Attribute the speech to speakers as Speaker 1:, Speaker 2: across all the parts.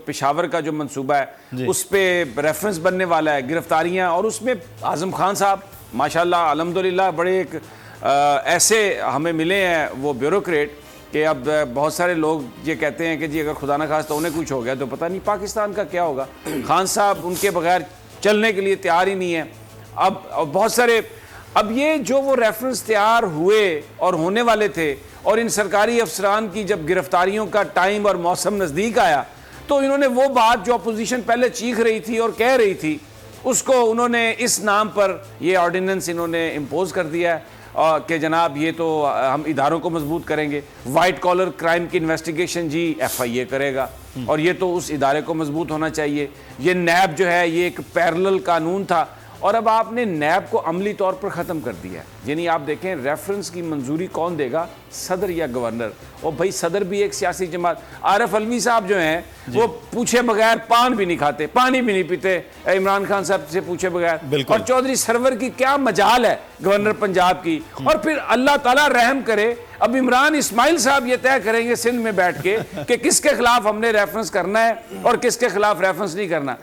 Speaker 1: पेशावर का जो मंसूबा है उस पर रेफरेंस बनने वाला है, गिरफ्तारियां, और उसमें आज़म खान साहब माशाल्लाह अल्हम्दुलिल्लाह बड़े एक ऐसे हमें मिले हैं वो ब्यूरोक्रेट कि अब बहुत सारे लोग ये कहते हैं कि जी अगर खुदा न खास्ता उन्हें कुछ हो गया तो पता नहीं पाकिस्तान का क्या होगा। खान साहब उनके बगैर चलने के लिए तैयार ही नहीं है। अब बहुत सारे अब ये जो वो रेफरेंस तैयार हुए और होने वाले थे, और इन सरकारी अफसरान की जब गिरफ्तारियों का टाइम और मौसम नज़दीक आया तो इन्होंने वो बात जो अपोजिशन पहले चीख रही थी और कह रही थी उसको उन्होंने इस नाम पर ये ऑर्डिनेंस इन्होंने इम्पोज कर दिया है कि जनाब ये तो हम इदारों को मजबूत करेंगे, वाइट कॉलर क्राइम की इन्वेस्टिगेशन जी FIA करेगा, और ये तो उस इदारे को मजबूत होना चाहिए। ये नैब जो है ये एक पैरेलल कानून था, और अब आपने नैब को अमली तौर पर ख़त्म कर दिया है। यानी आप देखें रेफरेंस की मंजूरी कौन देगा, सदर या गवर्नर। और भाई सदर भी एक सियासी जमात, आरिफ अलवी साहब जो हैं वो पूछे बगैर पान भी नहीं खाते, पानी भी नहीं पीते इमरान खान साहब से पूछे बगैर। और चौधरी सरवर की क्या मजाल है गवर्नर पंजाब की। और फिर अल्लाह ताला रहम करे, अब इमरान इस्माइल साहब ये तय करेंगे सिंध में बैठ के कि किसके खिलाफ हमने रेफरेंस करना है और किसके खिलाफ रेफरेंस नहीं करना।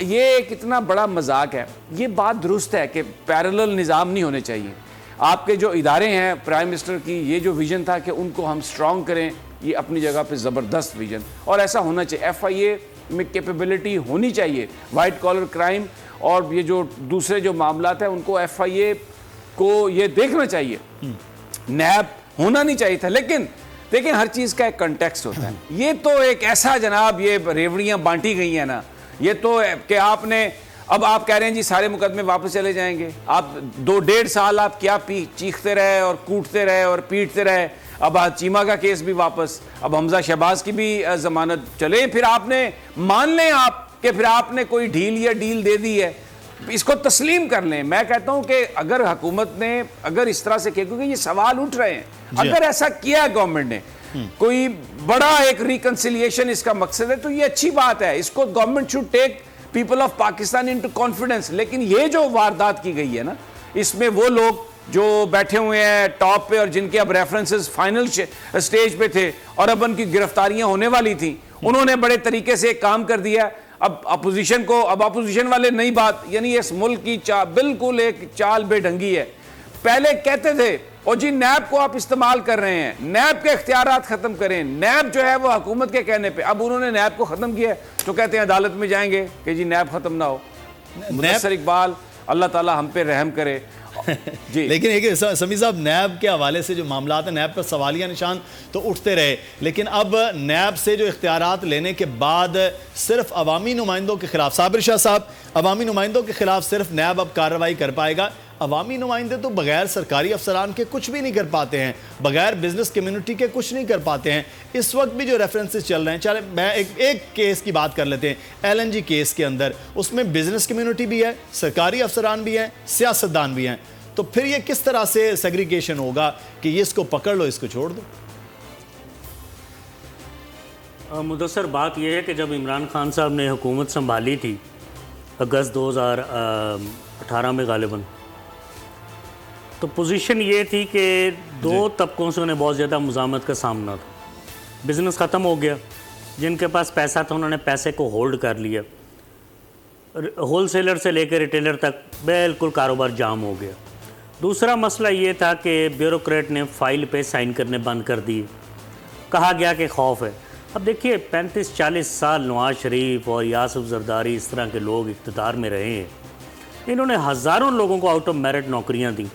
Speaker 1: ये कितना बड़ा मजाक है। ये बात दुरुस्त है कि पैरेलल निज़ाम नहीं होने चाहिए। आपके जो इदारे हैं प्राइम मिनिस्टर की ये जो विजन था कि उनको हम स्ट्रॉन्ग करें, ये अपनी जगह पे ज़बरदस्त विजन, और ऐसा होना चाहिए। FIA में कैपेबिलिटी होनी चाहिए, वाइट कॉलर क्राइम और ये जो दूसरे जो मामलात हैं उनको FIA को ये देखना चाहिए। नैब होना नहीं चाहिए था, लेकिन हर चीज़ का एक कंटेक्स्ट होता है। ये तो एक ऐसा जनाब ये रेवड़ियाँ बांटी गई हैं ना, ये तो कि आपने अब आप कह रहे हैं जी सारे मुकदमे वापस चले जाएंगे। आप 2-1.5 साल आप क्या चीखते रहे और कूटते रहे और पीटते रहे। अब चीमा का केस भी वापस, अब हमजा शहबाज की भी जमानत चले, फिर आपने मान लें आप कि फिर आपने कोई ढील या डील दे दी है, इसको तस्लीम कर लें। मैं कहता हूं कि अगर हुकूमत ने अगर इस तरह से किया, क्योंकि ये सवाल उठ रहे हैं, अगर ऐसा किया है गवर्नमेंट ने, कोई बड़ा एक रिकंसिलिएशन इसका मकसद है, तो ये अच्छी बात है। इसको government should take people of Pakistan into confidence. लेकिन ये जो वारदात की गई है ना, इसमें वो लोग जो बैठे हुए हैं टॉप पे और जिनके अब रेफरेंसेस फाइनल स्टेज पे थे और अब उनकी गिरफ्तारियां होने वाली थी, उन्होंने बड़े तरीके से एक काम कर दिया। अब अपोजिशन को, अब अपोजिशन वाले नई बात, यानी इस मुल्क की बिल्कुल एक चाल बेढंगी है। पहले कहते थे और जी नैब को आप इस्तेमाल कर रहे हैं, नैब के इख्तियारात खत्म करें, नैब जो है वो हुकूमत के कहने पे। अब उन्होंने नैब को खत्म किया तो कहते हैं अदालत में जाएंगे कि जी नैब खत्म ना हो। मुदस्सर इकबाल अल्लाह ताला हम पे रहम करे जी।
Speaker 2: लेकिन एक समी साहब, नैब के हवाले से जो मामला है, नैब पर सवालिया निशान तो उठते रहे, लेकिन अब नैब से जो इख्तियारात लेने के बाद सिर्फ अवामी नुमाइंदों के खिलाफ, साबिर शाह साहब, अवामी नुमाइंदों के खिलाफ सिर्फ नैब अब कार्रवाई कर पाएगा। अवामी नुमाइंदे तो बगैर सरकारी अफसरान के कुछ भी नहीं कर पाते हैं, बगैर बिजनेस कम्युनिटी के कुछ नहीं कर पाते हैं। इस वक्त भी जो रेफरेंसेस चल रहे हैं, चले मैं एक केस की बात कर लेते हैं, LNG केस के अंदर, उसमें बिजनेस कम्युनिटी भी है, सरकारी अफसरान भी हैं, सियासतदान भी हैं। तो फिर ये किस तरह से सेग्रीगेशन होगा कि ये इसको पकड़ लो, इसको छोड़ दो?
Speaker 3: मुदस्सर, बात यह है कि जब इमरान खान साहब ने हुकूमत संभाली थी अगस्त 2018 में गालिबन, तो पोजीशन ये थी कि दो तबकों से उन्हें बहुत ज़्यादा मुज़ामत का सामना था। बिज़नेस ख़त्म हो गया, जिनके पास पैसा था उन्होंने पैसे को होल्ड कर लिया, होलसेलर से लेकर रिटेलर तक बिल्कुल कारोबार जाम हो गया। दूसरा मसला ये था कि ब्यूरोक्रेट ने फ़ाइल पे साइन करने बंद कर दिए, कहा गया कि खौफ है। अब देखिए 35-40 साल नवाज शरीफ और यासिफ जरदारी इस तरह के लोग इक़्तिदार में रहे हैं, इन्होंने हज़ारों लोगों को आउट ऑफ मेरिट नौकरियाँ दी,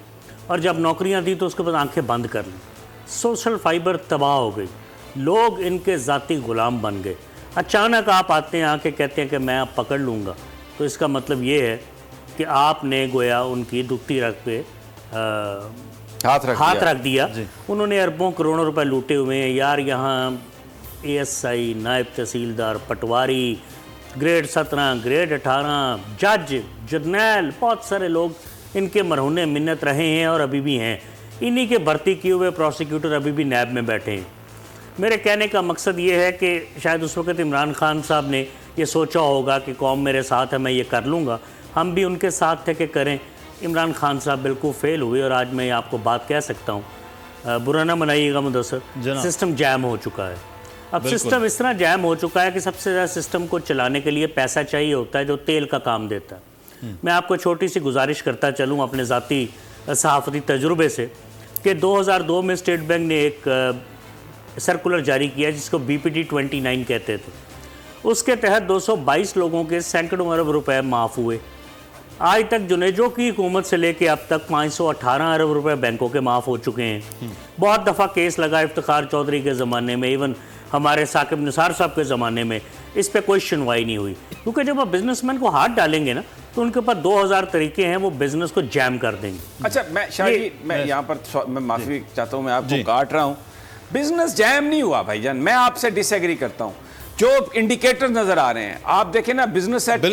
Speaker 3: और जब नौकरियां दी तो उसके बाद आंखें बंद कर ली। सोशल फाइबर तबाह हो गई, लोग इनके ज़ाती ग़ुलाम बन गए। अचानक आप आते हैं आके कहते हैं कि मैं अब पकड़ लूँगा, तो इसका मतलब ये है कि आपने गोया उनकी दुखती रग पे हाथ रख दिया। उन्होंने अरबों करोड़ों रुपए लूटे हुए हैं यार। यहाँ ASI, नायब तहसीलदार, पटवारी, ग्रेड 17, ग्रेड 18, जज, जर्नैल, बहुत सारे लोग इनके मरहूने मिन्नत रहे हैं और अभी भी हैं। इन्हीं के भर्ती किए हुए प्रोसिक्यूटर अभी भी नैब में बैठे हैं। मेरे कहने का मकसद ये है कि शायद उस वक़्त इमरान खान साहब ने ये सोचा होगा कि कौम मेरे साथ है, मैं ये कर लूँगा, हम भी उनके साथ थे कि करें। इमरान खान साहब बिल्कुल फेल हुए, और आज मैं आपको बात कह सकता हूँ, बुरा ना मनाइएगा मुदस्सर, सिस्टम जैम हो चुका है। अब सिस्टम इस तरह जैम हो चुका है कि सबसे ज़्यादा सिस्टम को चलाने के लिए पैसा चाहिए होता है जो तेल का काम देता है। मैं आपको छोटी सी गुजारिश करता चलूँ अपने ज़ाती सहाफ़ती तजुर्बे से कि 2002 में स्टेट बैंक ने एक सर्कुलर जारी किया जिसको BPT 29 कहते थे। उसके तहत 222 लोगों के सैकड़ों अरब रुपए माफ़ हुए। आज तक जुनेजो की हुकूमत से लेके अब तक 518 अरब रुपए बैंकों के माफ़ हो चुके हैं। बहुत दफ़ा केस लगा इफ्तिखार चौधरी के ज़माने में, इवन हमारे साकिब निसार साहब के ज़माने में, इस पर कोई सुनवाई नहीं हुई। क्योंकि जब आप बिजनेसमैन को हाथ डालेंगे ना तो उनके पास 2000 तरीके हैं, वो बिजनेस को जैम कर देंगे।
Speaker 1: अच्छा, मैं शायद मैं यहाँ पर मैं माफ़ी चाहता हूँ, मैं आपको काट रहा हूँ। बिजनेस जैम नहीं हुआ भाईजान, मैं आपसे डिसएग्री करता हूँ। जो इंडिकेटर नजर आ रहे हैं, आप देखें ना, बिजनेस एट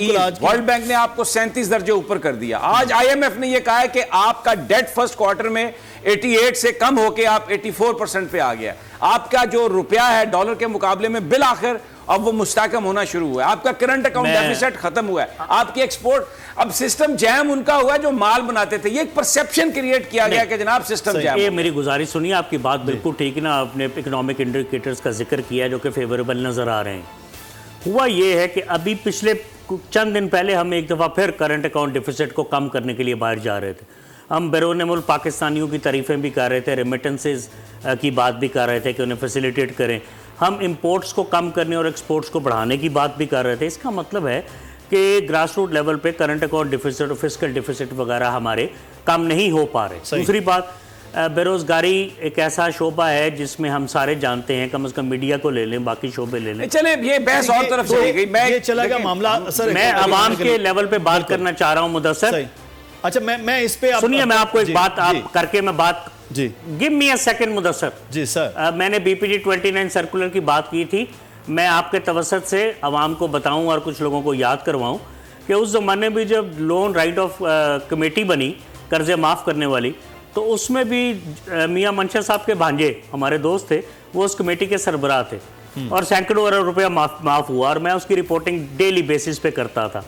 Speaker 1: वर्ल्ड बैंक ने आपको 37 दर्जे ऊपर कर दिया। आज IMF ने यह कहा है कि आपका डेट फर्स्ट क्वार्टर में 88 से कम होकर आप 84% पे आ गया। आपका जो रुपया है डॉलर के मुकाबले में बिल आखिर अब वो मुस्तकम होना शुरू हुआ है। आपका करंट अकाउंट डेफिसिट खत्म हुआ है, आपकी एक्सपोर्ट, अब सिस्टम जैम उनका हुआ जो माल बनाते थे। ये एक परसेप्शन क्रिएट किया गया कि जनाब सिस्टम जैम।
Speaker 3: ये मेरी गुजारिश सुनिए, आपकी बात बिल्कुल ठीक है ना। आपने इकोनॉमिक इंडिकेटर्स का जिक्र किया जो कि फेवरेबल नजर आ रहे हैं। हुआ ये है कि अभी पिछले चंद दिन पहले हम एक दफ़ा फिर करंट अकाउंट डिफिसिट को कम करने के लिए बाहर जा रहे थे। हम बैरून मुल्क पाकिस्तानियों की तारीफ़ें भी कर रहे थे, रेमिटेंसेस की बात भी कर रहे थे कि उन्हें फैसिलिटेट करें। हम इंपोर्ट्स को कम करने और एक्सपोर्ट्स को बढ़ाने की बात भी कर रहे थे। इसका मतलब है कि ग्रास रूट लेवल पे करंट अकाउंट डिफिसिट और फिस्कल डिफिसिट वगैरह हमारे कम नहीं हो पा रहे। दूसरी बात, बेरोज़गारी एक ऐसा शोबा है जिसमें हम सारे जानते हैं, कम से कम मीडिया को ले लें, बाकी शोबे ले लें।
Speaker 1: चले, ये बहस और तरफ चली गई। मैं
Speaker 2: ये चला गया मामला।
Speaker 3: मैं आवाम के लेवल पे बात करना चाह रहा हूँ मुदस्सर।
Speaker 2: अच्छा, मैं इस पे
Speaker 3: सुनिए, मैं आपको एक बात आप करके मैं बात
Speaker 2: जी,
Speaker 3: give me a second Mudassar
Speaker 2: ji sir.
Speaker 3: मैंने BPT 29 सर्कुलर की बात की थी। मैं आपके तवसत से आवाम को बताऊं और कुछ लोगों को याद करवाऊं कि उस ज़माने में जब लोन राइट ऑफ कमेटी बनी, कर्जे माफ़ करने वाली, तो उसमें भी मियां मंशा साहब के भांजे हमारे दोस्त थे, वो उस कमेटी के सरबराह थे और सैकड़ों अरब रुपया माफ़ हुआ और मैं उसकी रिपोर्टिंग डेली बेसिस पे करता था।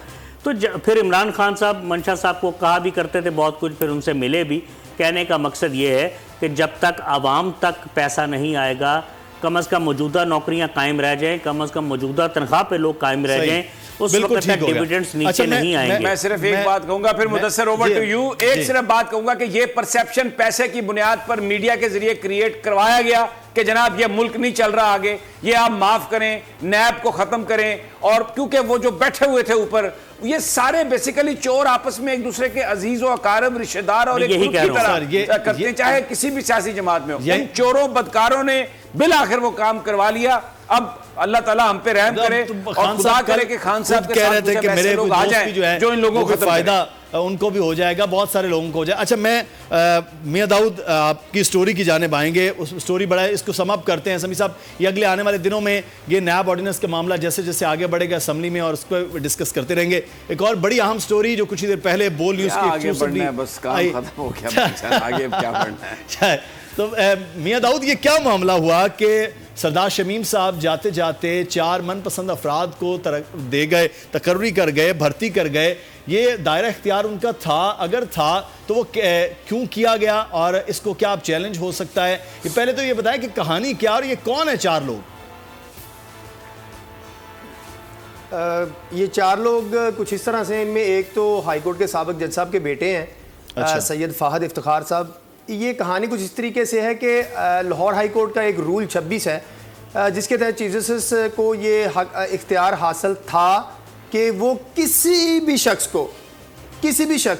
Speaker 3: तो फिर इमरान खान साहब मंशा साहब को कहा भी करते थे बहुत कुछ, फिर उनसे मिले भी। कहने का मकसद ये है कि जब तक आवाम तक पैसा नहीं आएगा, कम अज़ कम मौजूदा नौकरियां कायम रह जाएं, कम अज़ कम मौजूदा तनख्वाह पे लोग कायम रह जाएं, उस वक्त तक डिविडेंड्स नीचे नहीं आएंगे।
Speaker 1: मैं सिर्फ एक बात कहूंगा, फिर मुदस्सर ओवर टू यू। एक सिर्फ बात कहूंगा कि ये परसेप्शन पैसे की बुनियाद पर मीडिया के जरिए क्रिएट करवाया गया कि जनाब ये मुल्क नहीं चल रहा आगे, ये आप माफ करें, नैब को खत्म करें। और क्योंकि वो जो बैठे हुए थे ऊपर, ये सारे बेसिकली चोर आपस में एक दूसरे के अजीज और अकारब रिश्तेदार और एक ग्रुप की तरह करते हैं, चाहे किसी भी सियासी जमात में हो। इन चोरों बदकारों ने बिल आखिर वो काम करवा लिया। अब अल्लाह ताला हम पे रहम करे और खुदा करे कि खान साहब के
Speaker 2: कह रहे थे कि मेरे
Speaker 1: लोग आ जाएं जो इन लोगों को
Speaker 2: फायदा उनको भी हो जाएगा, बहुत सारे लोगों को हो जाए। अच्छा, मैं मियां दाऊद आपकी स्टोरी की जानिब आएंगे। उस स्टोरी बड़ा है, इसको सम अप करते हैं समी साहब। ये अगले आने वाले दिनों में ये नैब ऑर्डिनेंस का मामला जैसे जैसे आगे बढ़ेगा असम्बली में, और उसको डिस्कस करते रहेंगे। एक और बड़ी अहम स्टोरी जो कुछ ही देर पहले बोल न्यूज़ की तो मियां दाऊद, ये क्या मामला हुआ कि सरदार शमीम साहब जाते जाते 4 मनपसंद अफराद को दे गए, तकर्री कर गए, भर्ती कर गए। ये दायरा इख्तियार उनका था, अगर था तो वो क्यों किया गया और इसको क्या आप चैलेंज हो सकता है? ये पहले तो ये बताएं कि कहानी क्या और ये कौन है 4 लोग?
Speaker 4: ये 4 लोग कुछ इस तरह से, इनमें एक तो हाईकोर्ट के साबिक जज साहब के बेटे हैं,
Speaker 2: अच्छा।
Speaker 4: सैयद फाहद इफ्तिखार साहब। ये कहानी कुछ इस तरीके से है कि लाहौर हाई कोर्ट का एक रूल 26 है जिसके तहत चीफ जस्टिस को ये इख्तियार हासिल था कि वो किसी भी शख्स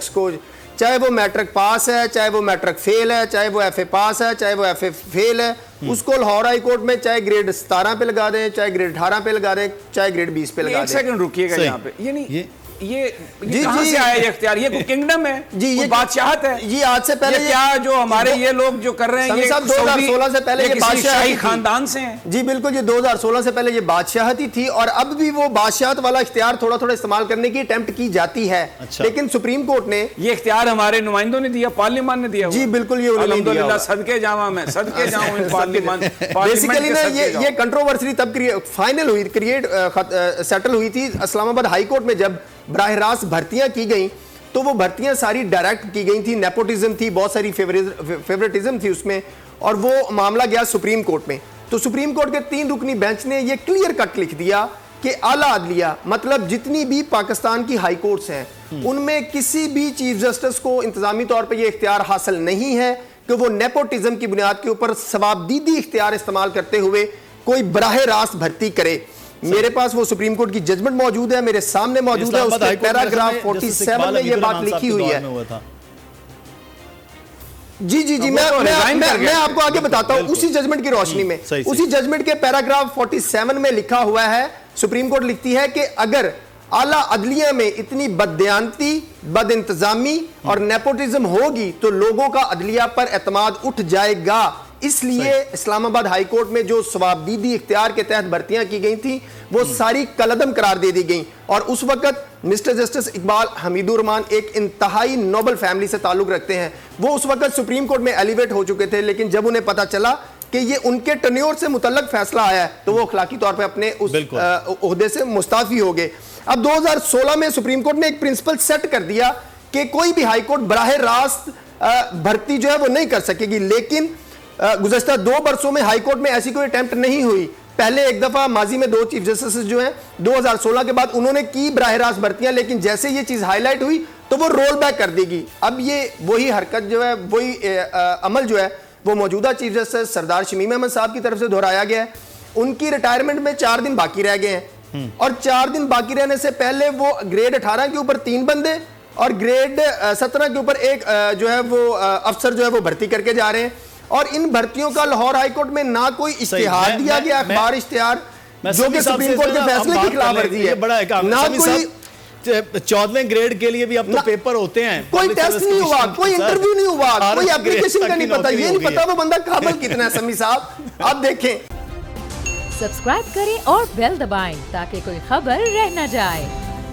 Speaker 4: को, चाहे वो मैट्रिक पास है, चाहे वो मैट्रिक फेल है, चाहे वो FA पास है, चाहे वो FA फेल है, उसको लाहौर हाई कोर्ट में चाहे ग्रेड 17 पे लगा दें, चाहे ग्रेड 18 पे लगा दें, चाहे ग्रेड 20 पे लगा दें।
Speaker 1: एक सेकंड रुकिएगा यहाँ पे। ये कहां से आया ये इख्तियार? ये कोई किंगडम है जी, ये बादशाहत है? ये आज से पहले क्या जो हमारे ये लोग जो कर रहे हैं, ये
Speaker 4: 2016 से पहले ये बादशाही
Speaker 1: खानदान से हैं
Speaker 4: जी, बिल्कुल। ये 2016 से पहले ये बादशाहत ही थी और अब भी वो बादशाहत वाला इख्तियार थोड़ा थोड़ा इस्तेमाल करने की अटेम्प्ट की जाती है। अच्छा। लेकिन सुप्रीम कोर्ट ने ये
Speaker 1: इख्तियार हमारे नुमाइंदों ने दिया, पार्लियामान ने दिया
Speaker 4: जी, बिल्कुल। ये
Speaker 1: अल्हम्दुलिल्लाह सदके जावा, मैं सदके जाऊं इन पार्लियामान।
Speaker 4: बेसिकली ना ये कंट्रोवर्सी तब फाइनल हुई, सेटल हुई थी इस्लामाबाद हाई कोर्ट में जब बराह रास्त भर्तियां की गई। तो वो भर्तियां सारी डायरेक्ट की गई थी, नेपोटिज्म थी, बहुत सारी फेवरेटिज्म थी उसमें, और वो मामला गया सुप्रीम कोर्ट में। तो सुप्रीम कोर्ट के 3 रुकनी बेंच ने यह क्लियर कट लिख दिया कि आला अदलिया मतलब जितनी भी पाकिस्तान की हाई कोर्ट्स हैं उनमें किसी भी चीफ जस्टिस को इंतजामी तौर पर यह इख्तियार हासिल नहीं है कि वो नेपोटिज्म की बुनियाद के ऊपर सवाबदीदी इख्तियार इस्तेमाल करते हुए कोई बराह रास्त भर्ती करे। मेरे पास वो सुप्रीम कोर्ट की जजमेंट मौजूद है, मेरे सामने मौजूद है, उसके पैराग्राफ 47 में ये बात लिखी हुई है। जी जी जी मैं आपको आगे बताता हूं उसी जजमेंट की रोशनी में। उसी जजमेंट के पैराग्राफ 47 में लिखा हुआ है, सुप्रीम कोर्ट लिखती है कि अगर आला अदलिया में इतनी बददियानती, बदइंतजामी और नेपोटिज्म होगी तो लोगों का अदलिया पर एतमाद उठ जाएगा। इसलिए इस्लामाबाद हाई कोर्ट में जो सवाबदीदी इख्तियार के तहत भर्तियां की गई थी वो सारी कलअदम करार दे दी गई। और उस वक्त मिस्टर जस्टिस इकबाल हमीदुर रहमान एक इंतहाई नोबल फैमिली से ताल्लुक रखते हैं। वो उस वक्त सुप्रीम कोर्ट में एलिवेट हो चुके थे, लेकिन जब उन्हें पता चला कि ये उनके टन्योर से मुतल्लक फैसला आया है तो वो अखलाकी तौर पे अपने उस ओहदे से मुस्ताफी हो गए। अब 2016 में सुप्रीम कोर्ट ने एक प्रिंसिपल सेट कर दिया कि कोई भी हाई कोर्ट बराह रास्त भर्ती जो है वो नहीं कर सकेगी, लेकिन गुज़श्ता 2 बरसों में हाई कोर्ट में ऐसी कोई अटेम्प्ट नहीं हुई। पहले एक दफा माजी में 2 चीफ जस्टिस जो हैं 2016 के बाद उन्होंने की बराह रास्त भर्तियां, लेकिन जैसे ये चीज हाईलाइट हुई तो वो रोल बैक कर देगी। अब ये वही हरकत जो है, वही अमल जो है वो मौजूदा चीफ जस्टिस सरदार शमीम अहमद साहब की तरफ से दोहराया गया है। उनकी रिटायरमेंट में 4 दिन बाकी रह गए हैं और 4 दिन बाकी रहने से पहले वो ग्रेड 18 के ऊपर 3 बंदे और ग्रेड 17 के ऊपर एक जो है वो अफसर जो है वो भर्ती करके जा रहे हैं। और इन भर्तियों का लाहौर हाईकोर्ट में ना कोई इश्तिहार दिया गया, अखबार इश्तिहार जो कि सुप्रीम कोर्ट के फैसले की खिलाफवर्जी है, ना कोई
Speaker 2: 14वें ग्रेड के लिए भी अब तो पेपर होते हैं,
Speaker 4: कोई टेस्ट नहीं हुआ, कोई इंटरव्यू नहीं हुआ, कोई एप्लीकेशन का नहीं पता, ये नहीं पता वो बंदा काबिल कितना है। समी साहब आप देखें,
Speaker 5: सब्सक्राइब करें और बेल दबाएं ताकि कोई खबर रह न जाए।